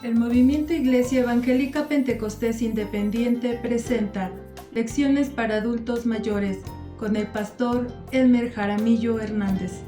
El Movimiento Iglesia Evangélica Pentecostés Independiente presenta Lecciones para Adultos Mayores con el pastor Elmer Jaramillo Hernández.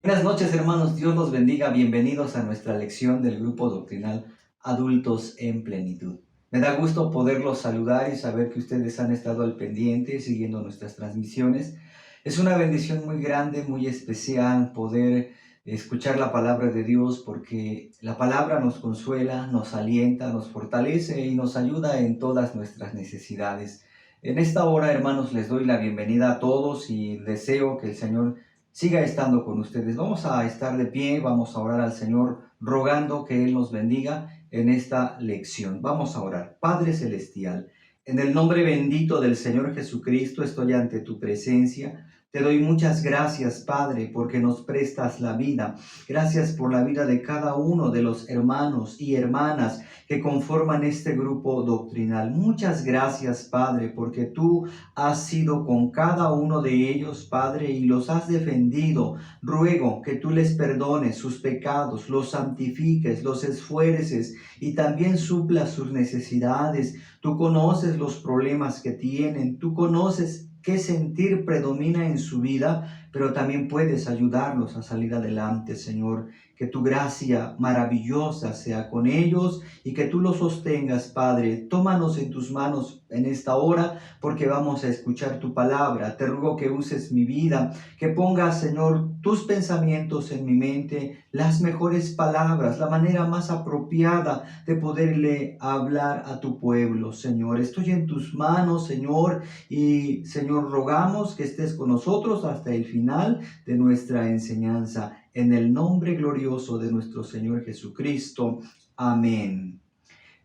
Buenas noches, hermanos, Dios los bendiga. Bienvenidos a nuestra lección del grupo doctrinal Adultos en Plenitud. Me da gusto poderlos saludar y saber que ustedes han estado al pendiente siguiendo nuestras transmisiones. Es una bendición muy grande, muy especial poder escuchar la palabra de Dios, porque la palabra nos consuela, nos alienta, nos fortalece y nos ayuda en todas nuestras necesidades. En esta hora, hermanos, les doy la bienvenida a todos y deseo que el Señor siga estando con ustedes. Vamos a estar de pie, vamos a orar al Señor rogando que Él nos bendiga en esta lección. Vamos a orar. Padre Celestial, en el nombre bendito del Señor Jesucristo estoy ante tu presencia. Te doy muchas gracias, Padre, porque nos prestas la vida. Gracias por la vida de cada uno de los hermanos y hermanas que conforman este grupo doctrinal. Muchas gracias, Padre, porque tú has sido con cada uno de ellos, Padre, y los has defendido. Ruego que tú les perdones sus pecados, los santifiques, los esfuerces y también suplas sus necesidades. Tú conoces los problemas que tienen, tú conoces qué sentir predomina en su vida, pero también puedes ayudarlos a salir adelante, Señor. Que tu gracia maravillosa sea con ellos y que tú los sostengas, Padre. Tómanos en tus manos en esta hora, porque vamos a escuchar tu palabra. Te ruego que uses mi vida, que pongas, Señor, tus pensamientos en mi mente, las mejores palabras, la manera más apropiada de poderle hablar a tu pueblo, Señor. Estoy en tus manos, Señor, y, Señor, rogamos que estés con nosotros hasta el final de nuestra enseñanza. En el nombre glorioso de nuestro Señor Jesucristo. Amén.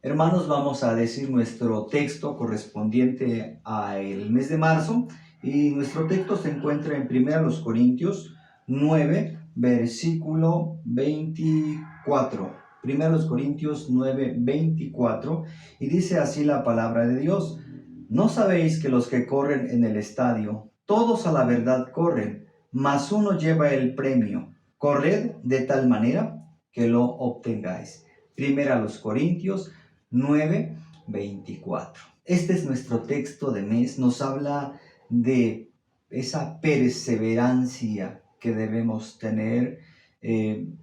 Hermanos, vamos a decir nuestro texto correspondiente al mes de marzo, y nuestro texto se encuentra en 1 Corintios 9, versículo 24. 1 Corintios 9, 24, y dice así la palabra de Dios: ¿No sabéis que los que corren en el estadio, todos a la verdad corren, mas uno lleva el premio? Corred de tal manera que lo obtengáis. 1 Corintios 9, 24. Este es nuestro texto de mes. Nos habla de esa perseverancia que debemos tener en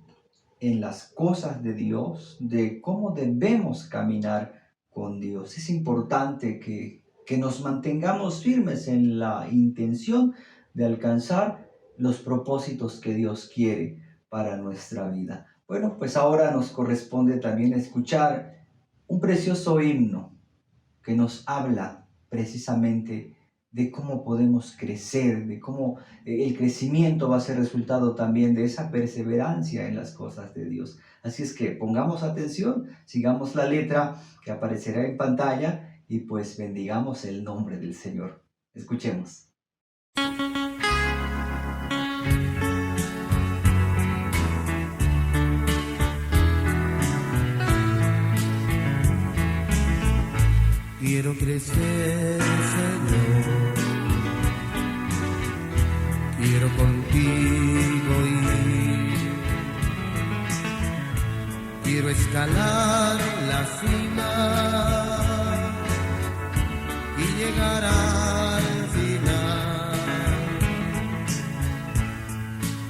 las cosas de Dios, de cómo debemos caminar con Dios. Es importante que nos mantengamos firmes en la intención de alcanzar los propósitos que Dios quiere para nuestra vida. Bueno, pues ahora nos corresponde también escuchar un precioso himno que nos habla precisamente de cómo podemos crecer, de cómo el crecimiento va a ser resultado también de esa perseverancia en las cosas de Dios. Así es que pongamos atención, sigamos la letra que aparecerá en pantalla y pues bendigamos el nombre del Señor. Escuchemos. Quiero crecer, Señor, quiero contigo ir, quiero escalar la cima y llegar al final.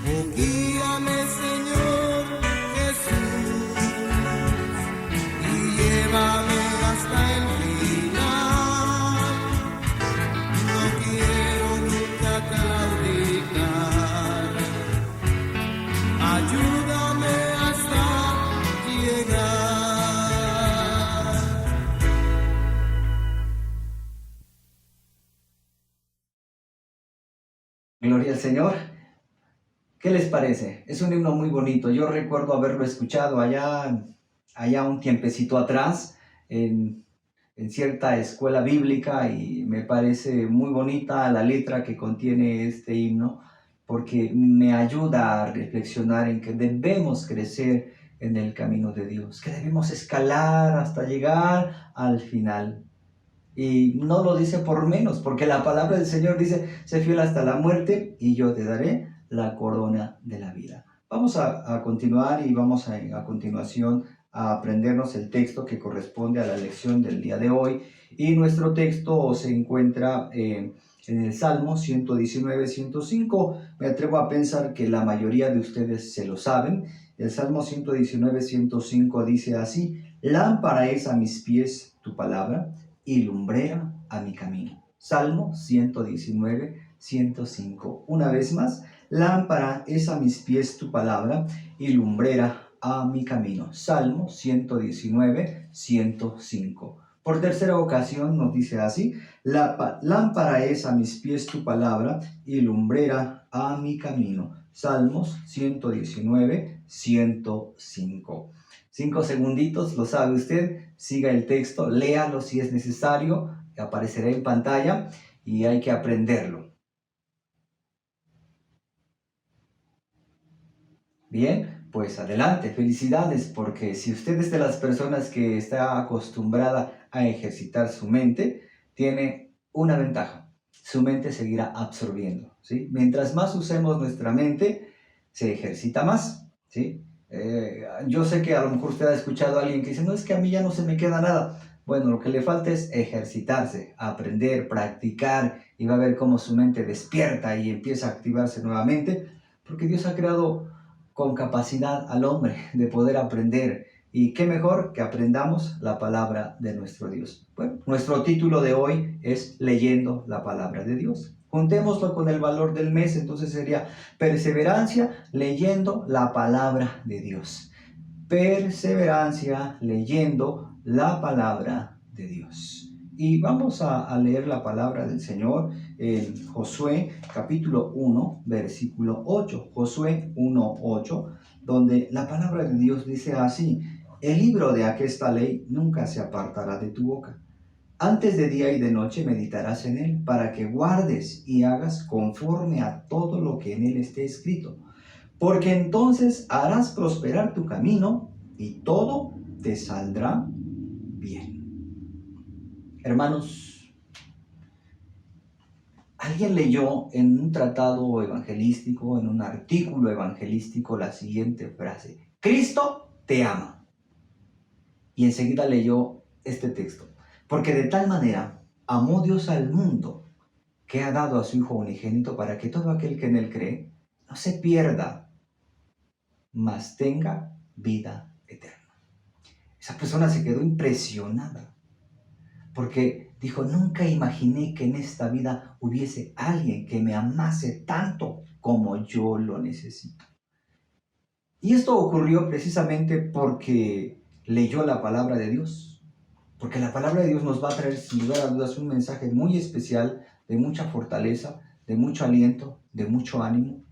Oh, guíame, Señor Jesús, y llévame hasta el final. Gloria al Señor. ¿Qué les parece? Es un himno muy bonito. Yo recuerdo haberlo escuchado allá un tiempecito atrás en cierta escuela bíblica, y me parece muy bonita la letra que contiene este himno, porque me ayuda a reflexionar en que debemos crecer en el camino de Dios, que debemos escalar hasta llegar al final. Y no lo dice por menos, porque la palabra del Señor dice: sé fiel hasta la muerte y yo te daré la corona de la vida. Vamos a continuar y vamos a continuación a aprendernos el texto que corresponde a la lección del día de hoy. Y nuestro texto se encuentra en el Salmo 119, 105. Me atrevo a pensar que la mayoría de ustedes se lo saben. El Salmo 119, 105 dice así: lámpara es a mis pies tu palabra y lumbrera a mi camino. Salmo 119, 105. Una vez más, lámpara es a mis pies tu palabra y lumbrera a mi camino. Salmo 119, 105. Por tercera ocasión nos dice así: lámpara es a mis pies tu palabra y lumbrera a mi camino. Salmos 119, 105. 5 segunditos, lo sabe usted, siga el texto, léalo si es necesario, aparecerá en pantalla y hay que aprenderlo. Bien, pues adelante, felicidades, porque si usted es de las personas que está acostumbrada a ejercitar su mente, tiene una ventaja: su mente seguirá absorbiendo, ¿sí? Mientras más usemos nuestra mente, se ejercita más, ¿sí? Yo sé que a lo mejor usted ha escuchado a alguien que dice: no, es que a mí ya no se me queda nada. Bueno, lo que le falta es ejercitarse, aprender, practicar, y va a ver cómo su mente despierta y empieza a activarse nuevamente, porque Dios ha creado con capacidad al hombre de poder aprender. Y qué mejor que aprendamos la palabra de nuestro Dios. Bueno, nuestro título de hoy es Leyendo la palabra de Dios. Juntémoslo con el valor del mes, entonces sería perseverancia leyendo la palabra de Dios. Perseverancia leyendo la palabra de Dios. Y vamos a leer la palabra del Señor en Josué capítulo 1, versículo 8. Josué 1, 8, donde la palabra de Dios dice así: el libro de aquesta ley nunca se apartará de tu boca. Antes de día y de noche meditarás en él, para que guardes y hagas conforme a todo lo que en él esté escrito. Porque entonces harás prosperar tu camino y todo te saldrá bien. Hermanos, alguien leyó en un tratado evangelístico, en un artículo evangelístico, la siguiente frase: Cristo te ama. Y enseguida leyó este texto: porque de tal manera amó Dios al mundo, que ha dado a su Hijo unigénito, para que todo aquel que en él cree no se pierda, mas tenga vida eterna. Esa persona se quedó impresionada, porque dijo: nunca imaginé que en esta vida hubiese alguien que me amase tanto como yo lo necesito. Y esto ocurrió precisamente porque leyó la palabra de Dios. Porque la palabra de Dios nos va a traer, sin lugar a dudas, un mensaje muy especial, de mucha fortaleza, de mucho aliento, de mucho ánimo.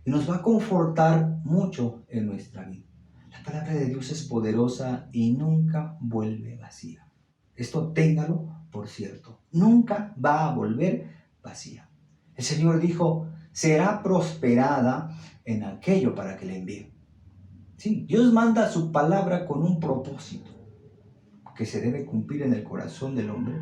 Y nos va a confortar mucho en nuestra vida. La palabra de Dios es poderosa y nunca vuelve vacía. Esto téngalo por cierto. Nunca va a volver vacía. El Señor dijo: será prosperada en aquello para que le envíe. Sí, Dios manda su palabra con un propósito que se debe cumplir en el corazón del hombre,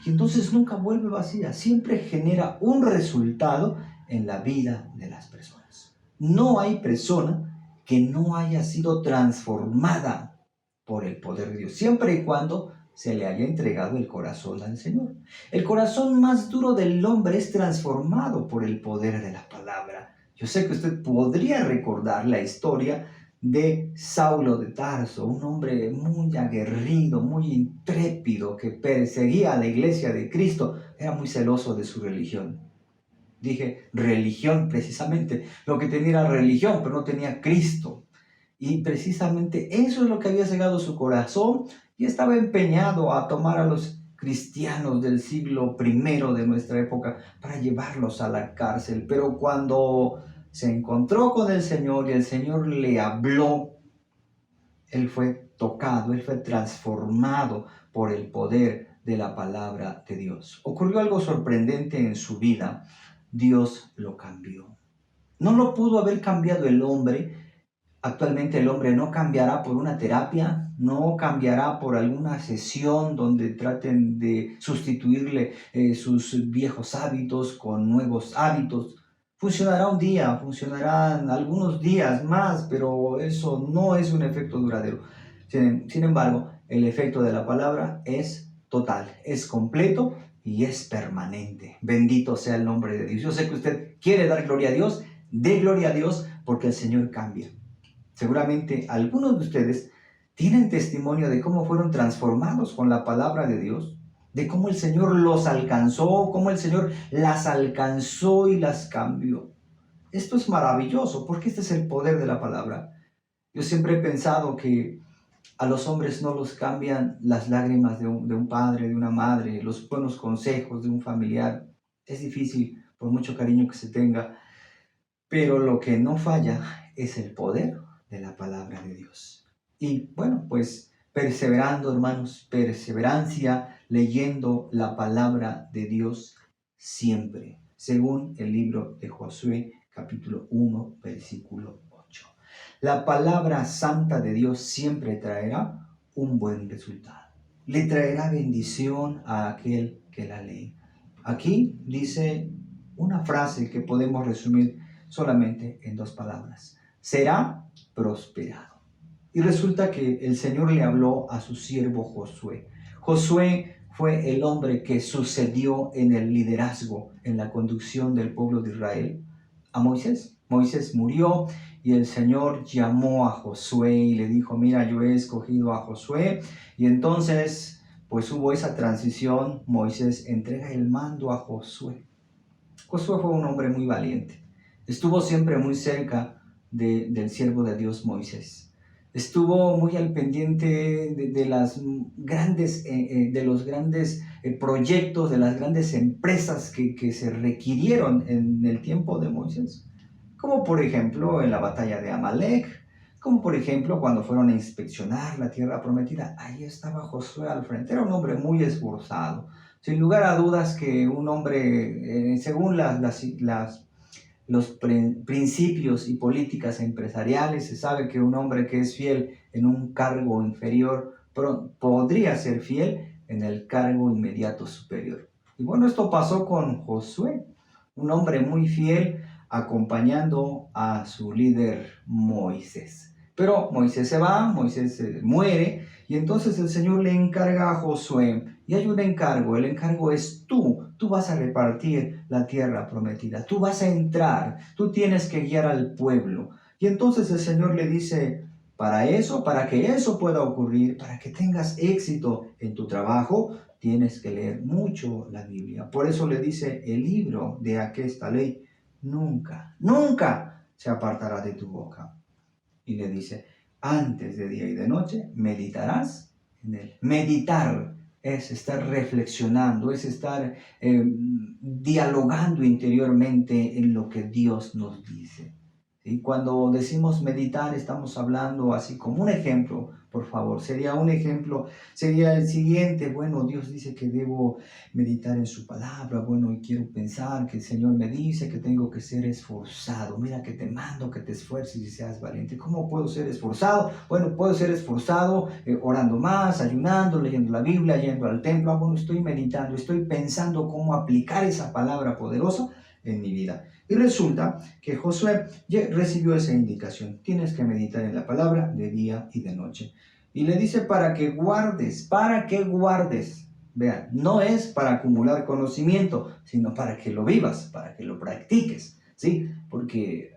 y entonces nunca vuelve vacía, siempre genera un resultado en la vida de las personas. No hay persona que no haya sido transformada por el poder de Dios, siempre y cuando se le haya entregado el corazón al Señor. El corazón más duro del hombre es transformado por el poder de la palabra. Yo sé que usted podría recordar la historia de Saulo de Tarso, un hombre muy aguerrido, muy intrépido, que perseguía a la iglesia de Cristo. Era muy celoso de su religión. Dije religión, precisamente. Lo que tenía era religión, pero no tenía Cristo. Y precisamente eso es lo que había cegado su corazón, y estaba empeñado a tomar a los cristianos del siglo I de nuestra época para llevarlos a la cárcel. Pero cuando se encontró con el Señor y el Señor le habló, él fue tocado, él fue transformado por el poder de la palabra de Dios. Ocurrió algo sorprendente en su vida. Dios lo cambió. No lo pudo haber cambiado el hombre. Actualmente el hombre no cambiará por una terapia, no cambiará por alguna sesión donde traten de sustituirle sus viejos hábitos con nuevos hábitos. Funcionará un día, funcionarán algunos días más, pero eso no es un efecto duradero. Sin embargo, el efecto de la palabra es total, es completo y es permanente. Bendito sea el nombre de Dios. Yo sé que usted quiere dar gloria a Dios, dé gloria a Dios porque el Señor cambia. Seguramente algunos de ustedes tienen testimonio de cómo fueron transformados con la palabra de Dios, de cómo el Señor los alcanzó, cómo el Señor las alcanzó y las cambió. Esto es maravilloso porque este es el poder de la palabra. Yo siempre he pensado que a los hombres no los cambian las lágrimas de un padre, de una madre, los buenos consejos de un familiar. Es difícil por mucho cariño que se tenga, pero lo que no falla es el poder de la palabra de Dios. Y bueno, pues perseverando, hermanos, perseverancia, leyendo la palabra de Dios siempre, según el libro de Josué, capítulo 1, versículo 8. La palabra santa de Dios siempre traerá un buen resultado. Le traerá bendición a aquel que la lee. Aquí dice una frase que podemos resumir solamente en 2 palabras. Será prosperado. Y resulta que el Señor le habló a su siervo Josué. Josué fue el hombre que sucedió en el liderazgo, en la conducción del pueblo de Israel a Moisés. Moisés murió y el Señor llamó a Josué y le dijo, mira, yo he escogido a Josué. Y entonces, pues hubo esa transición. Moisés entrega el mando a Josué. Josué fue un hombre muy valiente. Estuvo siempre muy cerca del siervo de Dios Moisés. Estuvo muy al pendiente de los grandes proyectos, de las grandes empresas que se requirieron en el tiempo de Moisés. Como por ejemplo en la batalla de Amalek, como por ejemplo cuando fueron a inspeccionar la tierra prometida. Ahí estaba Josué al frente. Era un hombre muy esforzado. Sin lugar a dudas que un hombre, según los principios y políticas empresariales, se sabe que un hombre que es fiel en un cargo inferior podría ser fiel en el cargo inmediato superior. Y bueno, esto pasó con Josué, un hombre muy fiel acompañando a su líder Moisés. Pero Moisés se va, Moisés muere, y entonces el Señor le encarga a Josué, y hay un encargo, el encargo es tú vas a repartir la tierra prometida, tú vas a entrar, tú tienes que guiar al pueblo. Y entonces el Señor le dice, para que eso pueda ocurrir, para que tengas éxito en tu trabajo, tienes que leer mucho la Biblia. Por eso le dice, el libro de aquesta ley nunca se apartará de tu boca. Y le dice, antes de día y de noche meditarás en él. Meditar es estar reflexionando, es estar dialogando interiormente en lo que Dios nos dice. ¿Sí? Cuando decimos meditar, estamos hablando así como un ejemplo, por favor. Sería un ejemplo, sería el siguiente. Bueno, Dios dice que debo meditar en su palabra. Bueno, y quiero pensar que el Señor me dice que tengo que ser esforzado. Mira que te mando que te esfuerces y seas valiente. ¿Cómo puedo ser esforzado? Bueno, puedo ser esforzado orando más, ayunando, leyendo la Biblia, yendo al templo. Bueno, estoy meditando, estoy pensando cómo aplicar esa palabra poderosa en mi vida. Y resulta que Josué recibió esa indicación. Tienes que meditar en la palabra de día y de noche. Y le dice para que guardes. Vean, no es para acumular conocimiento, sino para que lo vivas, para que lo practiques. ¿Sí? Porque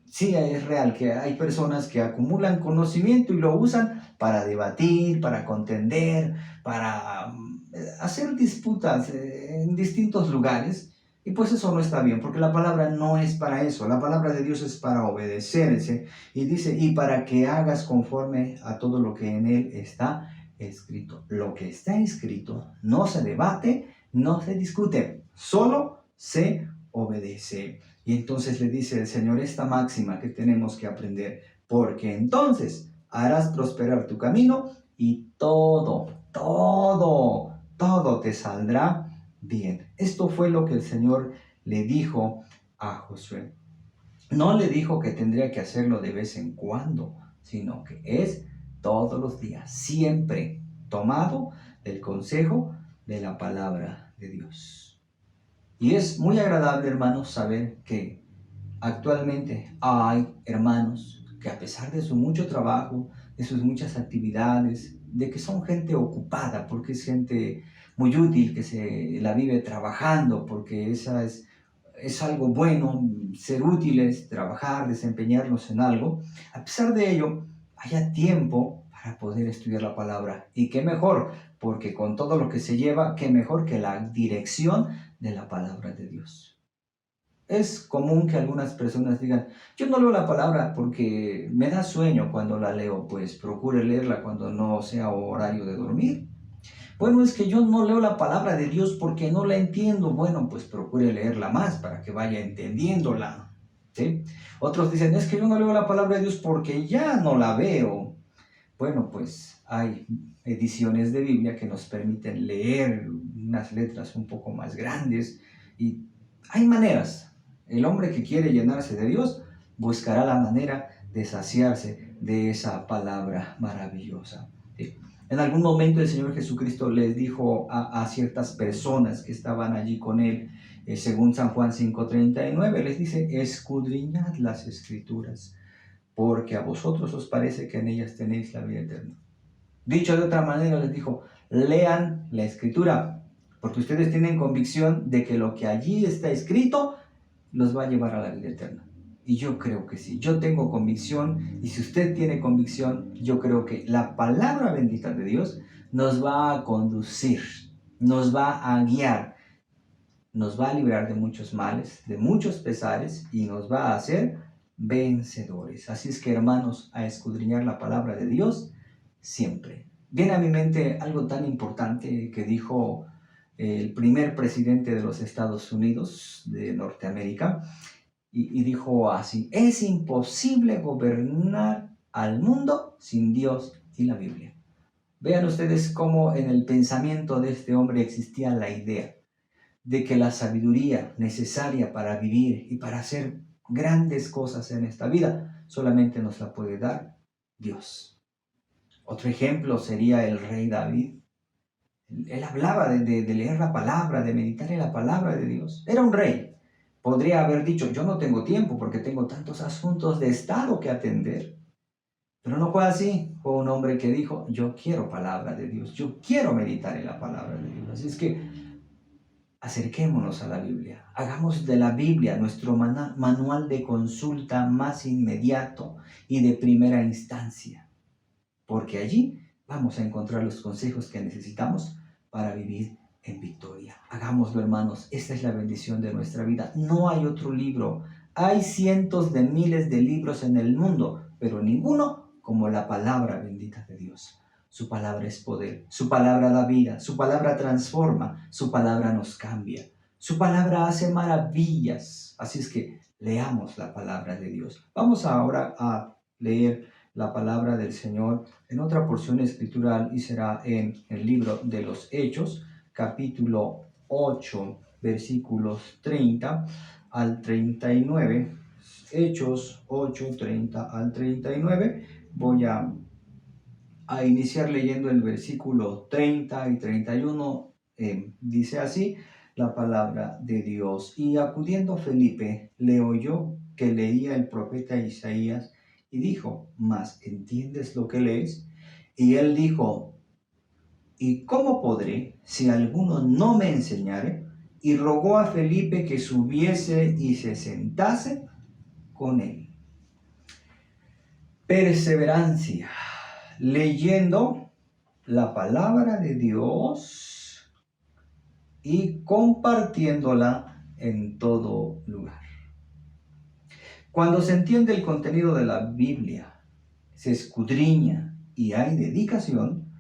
sí es real que hay personas que acumulan conocimiento y lo usan para debatir, para contender, para hacer disputas en distintos lugares. Y pues eso no está bien, porque la palabra no es para eso. La palabra de Dios es para obedecerse. Y dice, y para que hagas conforme a todo lo que en él está escrito. Lo que está escrito no se debate, no se discute, solo se obedece. Y entonces le dice el Señor esta máxima que tenemos que aprender. Porque entonces harás prosperar tu camino y todo te saldrá bien. Esto fue lo que el Señor le dijo a Josué. No le dijo que tendría que hacerlo de vez en cuando, sino que es todos los días, siempre tomado del consejo de la palabra de Dios. Y es muy agradable, hermanos, saber que actualmente hay hermanos que a pesar de su mucho trabajo, de sus muchas actividades, de que son gente ocupada, porque es gente muy útil, que se la vive trabajando, porque es algo bueno, ser útiles, trabajar, desempeñarnos en algo. A pesar de ello, haya tiempo para poder estudiar la palabra. Y qué mejor, porque con todo lo que se lleva, qué mejor que la dirección de la palabra de Dios. Es común que algunas personas digan, yo no leo la palabra porque me da sueño cuando la leo, pues procure leerla cuando no sea horario de dormir. Bueno, es que yo no leo la palabra de Dios porque no la entiendo. Bueno, pues procure leerla más para que vaya entendiéndola, ¿sí? Otros dicen, es que yo no leo la palabra de Dios porque ya no la veo. Bueno, pues hay ediciones de Biblia que nos permiten leer unas letras un poco más grandes y hay maneras. El hombre que quiere llenarse de Dios buscará la manera de saciarse de esa palabra maravillosa. ¿Sí? En algún momento el Señor Jesucristo les dijo a ciertas personas que estaban allí con Él, según San Juan 5:39, les dice, escudriñad las Escrituras, porque a vosotros os parece que en ellas tenéis la vida eterna. Dicho de otra manera, les dijo, lean la Escritura, porque ustedes tienen convicción de que lo que allí está escrito los va a llevar a la vida eterna. Y yo creo que sí, yo tengo convicción, y si usted tiene convicción, yo creo que la palabra bendita de Dios nos va a conducir, nos va a guiar, nos va a librar de muchos males, de muchos pesares, y nos va a hacer vencedores. Así es que, hermanos, a escudriñar la palabra de Dios siempre. Viene a mi mente algo tan importante que dijo el primer presidente de los Estados Unidos de Norteamérica, y dijo así, es imposible gobernar al mundo sin Dios y la Biblia. Vean ustedes cómo en el pensamiento de este hombre existía la idea de que la sabiduría necesaria para vivir y para hacer grandes cosas en esta vida solamente nos la puede dar Dios. Otro ejemplo sería el rey David. Él hablaba de leer la palabra, de meditar en la palabra de Dios. Era un rey. Podría haber dicho, yo no tengo tiempo porque tengo tantos asuntos de Estado que atender. Pero no fue así. Fue un hombre que dijo, yo quiero palabra de Dios. Yo quiero meditar en la palabra de Dios. Así es que acerquémonos a la Biblia. Hagamos de la Biblia nuestro manual de consulta más inmediato y de primera instancia. Porque allí vamos a encontrar los consejos que necesitamos para vivir en victoria. Hagámoslo, hermanos. Esta es la bendición de nuestra vida. No hay otro libro. Hay cientos de miles de libros en el mundo, pero ninguno como la palabra bendita de Dios. Su palabra es poder. Su palabra da vida. Su palabra transforma. Su palabra nos cambia. Su palabra hace maravillas. Así es que leamos la palabra de Dios. Vamos ahora a leer la palabra del Señor en otra porción escritural y será en el libro de los Hechos, capítulo 8, versículos 30 al 39. Hechos 8, 30 al 39. Voy a iniciar leyendo el versículo 30 y 31. Dice así la palabra de Dios. Y acudiendo Felipe, le oyó que leía el profeta Isaías y dijo, ¿mas entiendes lo que lees? Y él dijo, ¿y cómo podré si alguno no me enseñare? Y rogó a Felipe que subiese y se sentase con él. Perseverancia, leyendo la palabra de Dios y compartiéndola en todo lugar. Cuando se entiende el contenido de la Biblia, se escudriña y hay dedicación,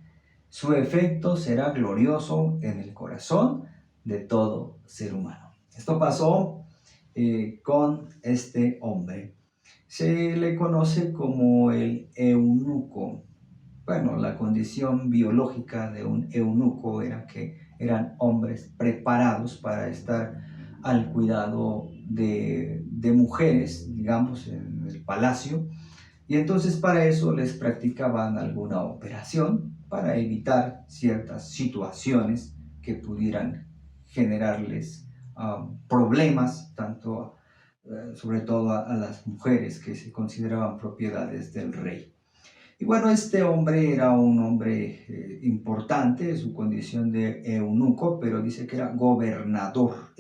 su efecto será glorioso en el corazón de todo ser humano. Esto pasó con este hombre. Se le conoce como el eunuco. Bueno, la condición biológica de un eunuco era que eran hombres preparados para estar al cuidado de mujeres, digamos, en el palacio. Y entonces para eso les practicaban alguna operación para evitar ciertas situaciones que pudieran generarles problemas, tanto sobre todo a las mujeres que se consideraban propiedades del rey. Y bueno, este hombre era un hombre importante, su condición de eunuco, pero dice que era gobernador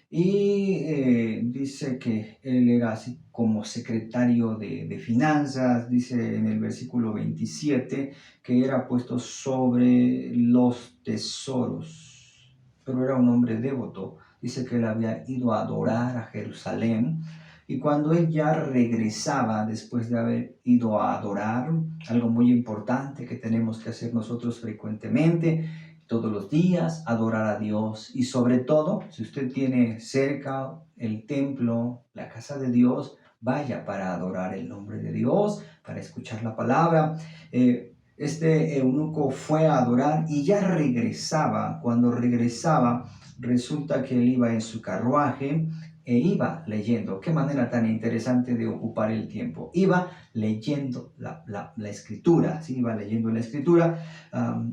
y dice que él era así como secretario de finanzas, dice en el versículo 27 que era puesto sobre los tesoros, pero era un hombre devoto. Dice que él había ido a adorar a Jerusalén y cuando él ya regresaba después de haber ido a adorar, algo muy importante que tenemos que hacer nosotros frecuentemente, todos los días, adorar a Dios. Y sobre todo, si usted tiene cerca el templo, la casa de Dios, vaya para adorar el nombre de Dios, para escuchar la palabra. Este eunuco fue a adorar y ya regresaba. Cuando regresaba, resulta que él iba en su carruaje e iba leyendo. Qué manera tan interesante de ocupar el tiempo. Iba leyendo la escritura, ¿sí? Iba leyendo la escritura.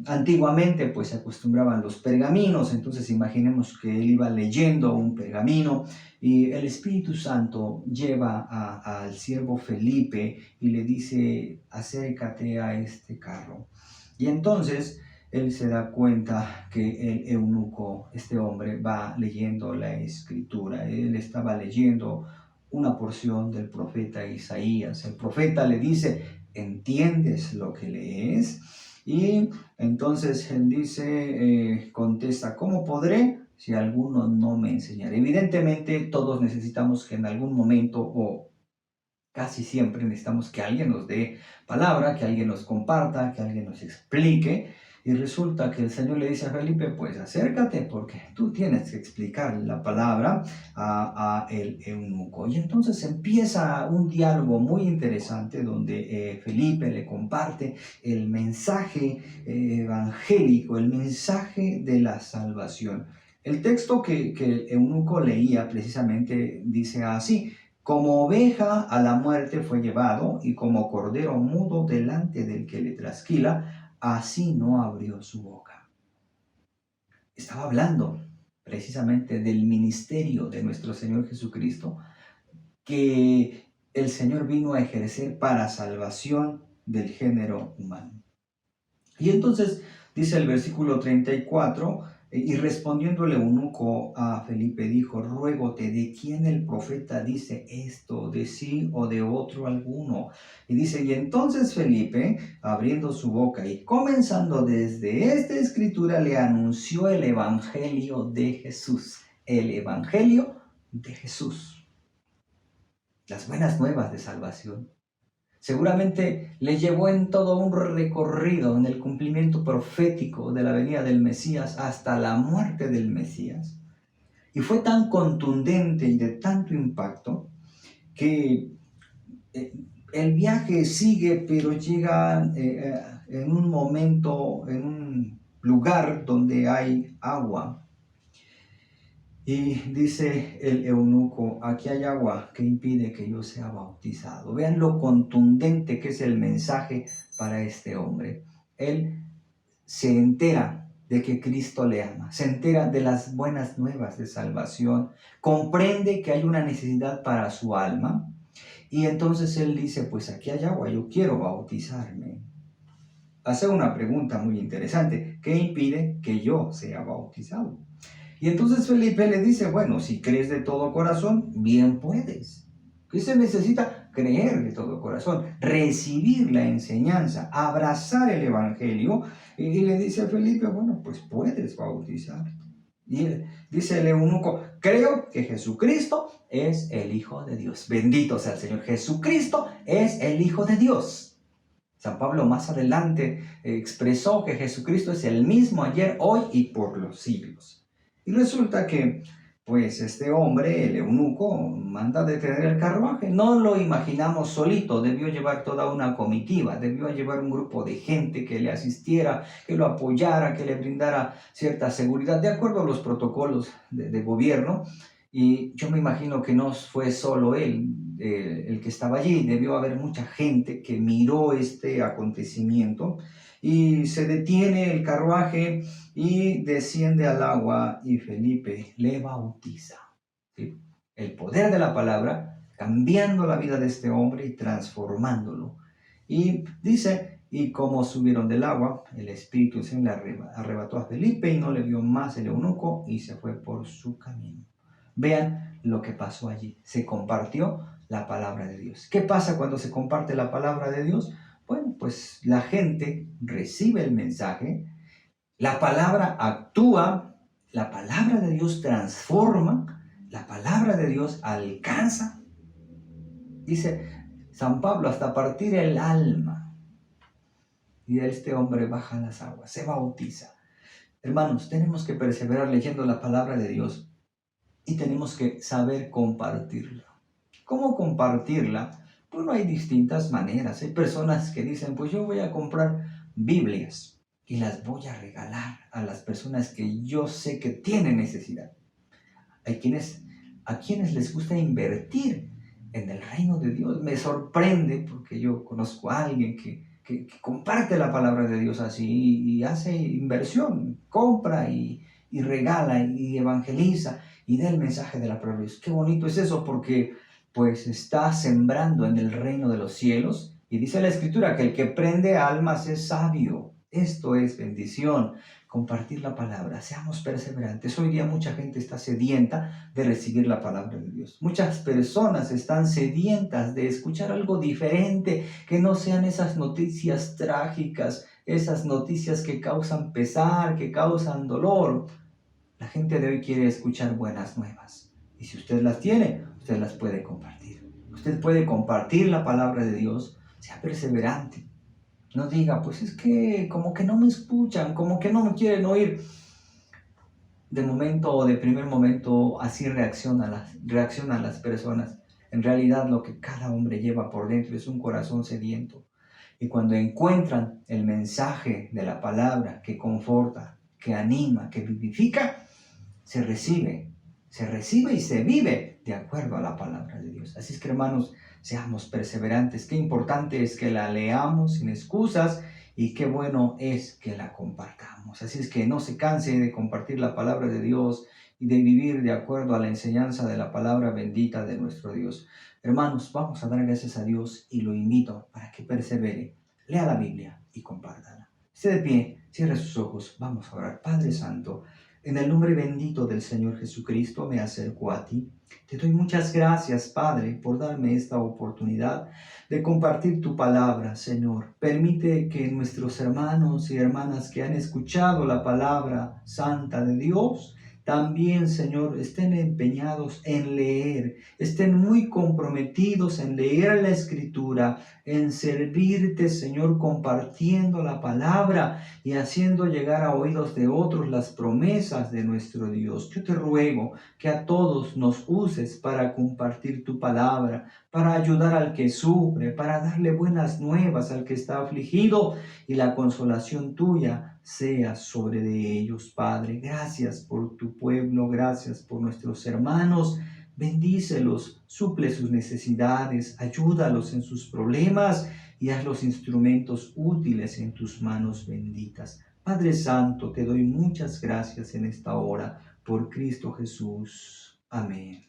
Antiguamente pues se acostumbraban los pergaminos, entonces imaginemos que él iba leyendo un pergamino y el Espíritu Santo lleva al siervo Felipe y le dice: acércate a este carro. Y entonces él se da cuenta que el eunuco, este hombre, va leyendo la escritura. Él estaba leyendo una porción del profeta Isaías. El profeta le dice: ¿entiendes lo que lees? Y entonces él dice, contesta: ¿cómo podré si alguno no me enseñara? Evidentemente todos necesitamos que en algún momento, o casi siempre necesitamos que alguien nos dé palabra, que alguien nos comparta, que alguien nos explique. Y resulta que el Señor le dice a Felipe: pues acércate porque tú tienes que explicar la palabra a el eunuco. Y entonces empieza un diálogo muy interesante donde Felipe le comparte el mensaje evangélico, el mensaje de la salvación. El texto que el eunuco leía precisamente dice así: como oveja a la muerte fue llevado, y como cordero mudo delante del que le trasquila, así no abrió su boca. Estaba hablando precisamente del ministerio de nuestro Señor Jesucristo, que el Señor vino a ejercer para salvación del género humano. Y entonces dice el versículo 34, y respondiendo el eunuco a Felipe dijo: ruégote, ¿de quién el profeta dice esto? ¿De sí o de otro alguno? Y dice: y entonces Felipe, abriendo su boca y comenzando desde esta escritura, le anunció el evangelio de Jesús. El evangelio de Jesús. Las buenas nuevas de salvación. Seguramente le llevó en todo un recorrido en el cumplimiento profético de la venida del Mesías hasta la muerte del Mesías. Y fue tan contundente y de tanto impacto que el viaje sigue, pero llega en un momento, en un lugar donde hay agua. Y dice el eunuco: aquí hay agua, que impide que yo sea bautizado. Vean lo contundente que es el mensaje para este hombre. Él se entera de que Cristo le ama, se entera de las buenas nuevas de salvación, comprende que hay una necesidad para su alma, y entonces él dice: pues aquí hay agua, yo quiero bautizarme. Hace una pregunta muy interesante: ¿qué impide que yo sea bautizado? Y entonces Felipe le dice: bueno, si crees de todo corazón, bien puedes. ¿Qué se necesita? Creer de todo corazón, recibir la enseñanza, abrazar el evangelio. Y le dice a Felipe: bueno, pues puedes bautizar. Y dice el eunuco: creo que Jesucristo es el Hijo de Dios. Bendito sea el Señor. Jesucristo es el Hijo de Dios. San Pablo más adelante expresó que Jesucristo es el mismo ayer, hoy y por los siglos. Y resulta que, pues, este hombre, el eunuco, manda detener el carruaje. No lo imaginamos solito, debió llevar toda una comitiva, debió llevar un grupo de gente que le asistiera, que lo apoyara, que le brindara cierta seguridad, de acuerdo a los protocolos de gobierno. Y yo me imagino que no fue solo él el que estaba allí, debió haber mucha gente que miró este acontecimiento. Y se detiene el carruaje y desciende al agua y Felipe le bautiza. ¿Sí? El poder de la palabra cambiando la vida de este hombre y transformándolo. Y dice, y como subieron del agua, el Espíritu se le arrebató a Felipe y no le vio más el eunuco y se fue por su camino. Vean lo que pasó allí. Se compartió la palabra de Dios. ¿Qué pasa cuando se comparte la palabra de Dios? Bueno, pues la gente recibe el mensaje, la palabra actúa, la palabra de Dios transforma, la palabra de Dios alcanza. Dice San Pablo, hasta partir el alma. Y de este hombre baja las aguas, se bautiza. Hermanos, tenemos que perseverar leyendo la palabra de Dios y tenemos que saber compartirla. ¿Cómo compartirla? Bueno, hay distintas maneras. Hay personas que dicen, pues yo voy a comprar Biblias y las voy a regalar a las personas que yo sé que tienen necesidad. Hay a quienes les gusta invertir en el reino de Dios. Me sorprende porque yo conozco a alguien que comparte la palabra de Dios así y hace inversión, compra y regala y evangeliza y da el mensaje de la palabra de Dios. Qué bonito es eso, porque pues está sembrando en el reino de los cielos, y dice la Escritura que el que prende almas es sabio. Esto es bendición, compartir la palabra. Seamos perseverantes. Hoy día mucha gente está sedienta de recibir la palabra de Dios. Muchas personas están sedientas de escuchar algo diferente, que no sean esas noticias trágicas, esas noticias que causan pesar, que causan dolor. La gente de hoy quiere escuchar buenas nuevas. Y si usted las tiene, usted las puede compartir. Usted puede compartir la palabra de Dios. Sea perseverante. No diga, pues es que como que no me escuchan, como que no me quieren oír. De momento o de primer momento así reaccionan las personas. En realidad lo que cada hombre lleva por dentro es un corazón sediento. Y cuando encuentran el mensaje de la palabra que conforta, que anima, que vivifica, se recibe y se vive de acuerdo a la palabra de Dios. Así es que, hermanos, seamos perseverantes. Qué importante es que la leamos sin excusas y qué bueno es que la compartamos. Así es que no se canse de compartir la palabra de Dios y de vivir de acuerdo a la enseñanza de la palabra bendita de nuestro Dios. Hermanos, vamos a dar gracias a Dios y lo invito para que persevere. Lea la Biblia y compártala. Esté de pie, cierre sus ojos, vamos a orar. Padre Santo, en el nombre bendito del Señor Jesucristo me acerco a ti. Te doy muchas gracias, Padre, por darme esta oportunidad de compartir tu palabra, Señor. Permite que nuestros hermanos y hermanas que han escuchado la palabra santa de Dios, también, Señor, estén empeñados en leer, estén muy comprometidos en leer la Escritura, en servirte, Señor, compartiendo la palabra y haciendo llegar a oídos de otros las promesas de nuestro Dios. Yo te ruego que a todos nos uses para compartir tu palabra, para ayudar al que sufre, para darle buenas nuevas al que está afligido, y la consolación tuya sea sobre de ellos, Padre. Gracias por tu pueblo, gracias por nuestros hermanos. Bendícelos, suple sus necesidades, ayúdalos en sus problemas y hazlos instrumentos útiles en tus manos benditas. Padre Santo, te doy muchas gracias en esta hora por Cristo Jesús. Amén.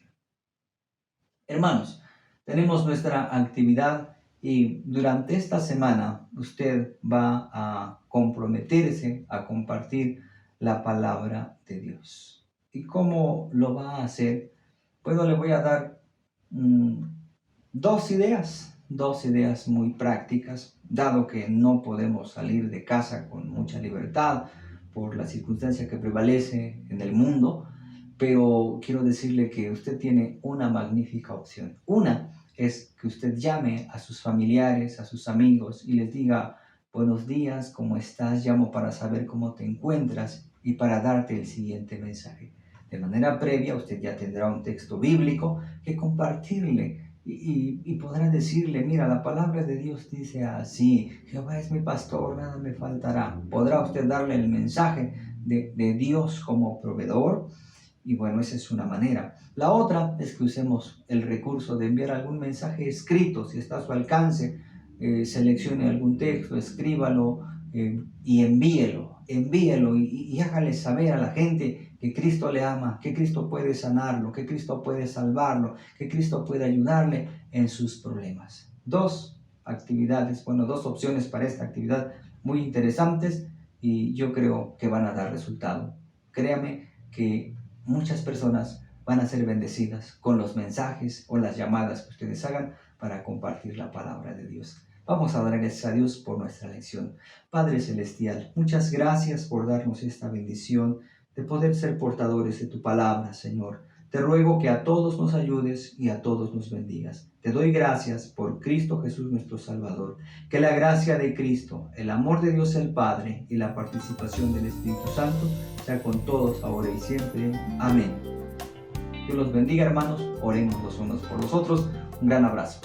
Hermanos, tenemos nuestra actividad y durante esta semana usted va a comprometerse a compartir la palabra de Dios. ¿Y cómo lo va a hacer? Bueno, le voy a dar dos ideas muy prácticas, dado que no podemos salir de casa con mucha libertad por la circunstancia que prevalece en el mundo, pero quiero decirle que usted tiene una magnífica opción. Una es que usted llame a sus familiares, a sus amigos y les diga: buenos días, ¿cómo estás? Llamo para saber cómo te encuentras y para darte el siguiente mensaje. De manera previa, usted ya tendrá un texto bíblico que compartirle y podrá decirle: mira, la palabra de Dios dice así, Jehová es mi pastor, nada me faltará. Podrá usted darle el mensaje de Dios como proveedor. Y bueno, esa es una manera. La otra es que usemos el recurso de enviar algún mensaje escrito, si está a su alcance. Seleccione algún texto, escríbalo y envíelo y hágale saber a la gente que Cristo le ama, que Cristo puede sanarlo, que Cristo puede salvarlo, que Cristo puede ayudarle en sus problemas. 2. actividades, bueno, 2 opciones para esta actividad muy interesantes y yo creo que van a dar resultado. Créame que muchas personas van a ser bendecidas con los mensajes o las llamadas que ustedes hagan para compartir la palabra de Dios. Vamos a dar gracias a Dios por nuestra lección. Padre Celestial, muchas gracias por darnos esta bendición de poder ser portadores de tu palabra, Señor. Te ruego que a todos nos ayudes y a todos nos bendigas. Te doy gracias por Cristo Jesús nuestro Salvador. Que la gracia de Cristo, el amor de Dios el Padre y la participación del Espíritu Santo sea con todos ahora y siempre. Amén. Dios los bendiga, hermanos. Oremos los unos por los otros. Un gran abrazo.